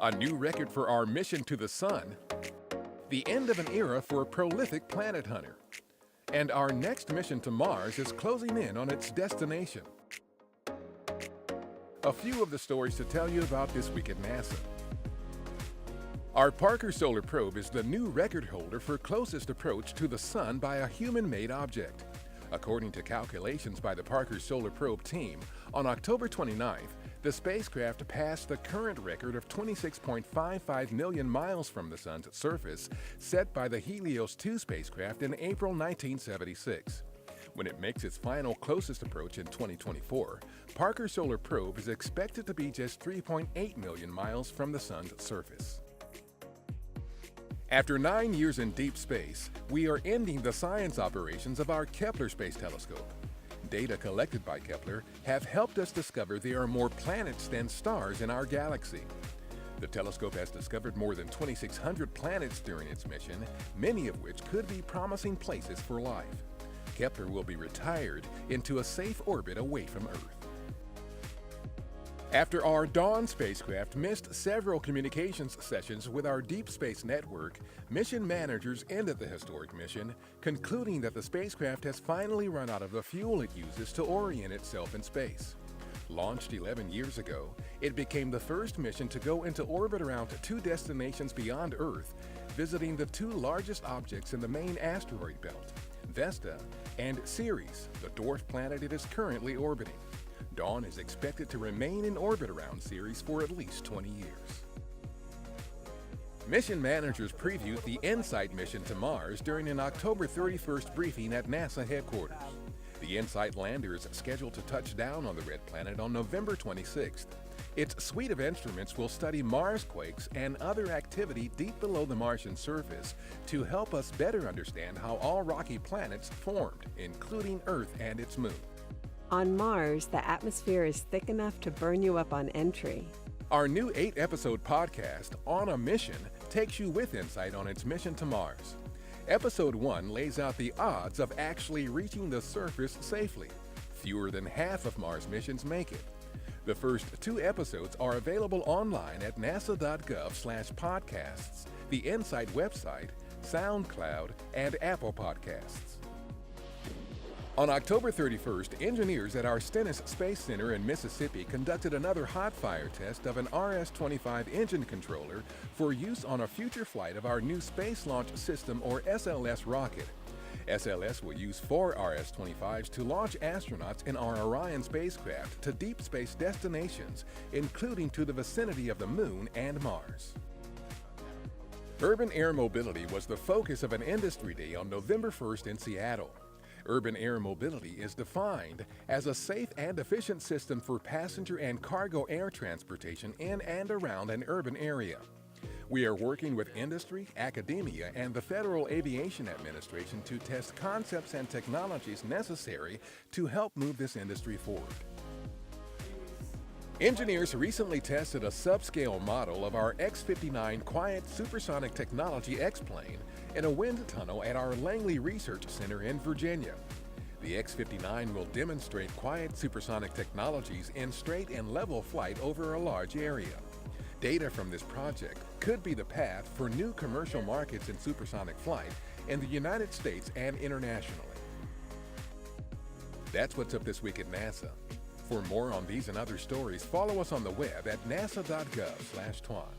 A new record for our mission to the Sun, the end of an era for a prolific planet hunter, and our next mission to Mars is closing in on its destination. A few of the stories to tell you about this week at NASA. Our Parker Solar Probe is the new record holder for closest approach to the Sun by a human-made object. According to calculations by the Parker Solar Probe team, on October 29th, the spacecraft passed the current record of 26.55 million miles from the Sun's surface set by the Helios 2 spacecraft in April 1976. When it makes its final closest approach in 2024, Parker Solar Probe is expected to be just 3.8 million miles from the Sun's surface. After 9 years in deep space, we are ending the science operations of our Kepler space telescope. Data collected by Kepler have helped us discover there are more planets than stars in our galaxy. The telescope has discovered more than 2,600 planets during its mission, many of which could be promising places for life. Kepler will be retired into a safe orbit away from Earth. After our Dawn spacecraft missed several communications sessions with our Deep Space Network, mission managers ended the historic mission, concluding that the spacecraft has finally run out of the fuel it uses to orient itself in space. Launched 11 years ago, it became the first mission to go into orbit around two destinations beyond Earth, visiting the two largest objects in the main asteroid belt, Vesta and Ceres, the dwarf planet it is currently orbiting. Dawn is expected to remain in orbit around Ceres for at least 20 years. Mission managers previewed the InSight mission to Mars during an October 31st briefing at NASA headquarters. The InSight lander is scheduled to touch down on the red planet on November 26th. Its suite of instruments will study Mars quakes and other activity deep below the Martian surface to help us better understand how all rocky planets formed, including Earth and its moon. On Mars, the atmosphere is thick enough to burn you up on entry. Our new 8-episode podcast, On a Mission, takes you with InSight on its mission to Mars. Episode 1 lays out the odds of actually reaching the surface safely. Fewer than half of Mars missions make it. The first 2 episodes are available online at nasa.gov/podcasts, the InSight website, SoundCloud, and Apple Podcasts. On October 31st, engineers at our Stennis Space Center in Mississippi conducted another hot fire test of an RS-25 engine controller for use on a future flight of our new Space Launch System or SLS rocket. SLS will use 4 RS-25s to launch astronauts in our Orion spacecraft to deep space destinations, including to the vicinity of the Moon and Mars. Urban air mobility was the focus of an industry day on November 1st in Seattle. Urban air mobility is defined as a safe and efficient system for passenger and cargo air transportation in and around an urban area. We are working with industry, academia, and the Federal Aviation Administration to test concepts and technologies necessary to help move this industry forward. Engineers recently tested a subscale model of our X-59 quiet supersonic technology X-plane in a wind tunnel at our Langley Research Center in Virginia. The X-59 will demonstrate quiet supersonic technologies in straight and level flight over a large area. Data from this project could be the path for new commercial markets in supersonic flight in the United States and internationally. That's what's up this week at NASA. For more on these and other stories, follow us on the web at nasa.gov/twan.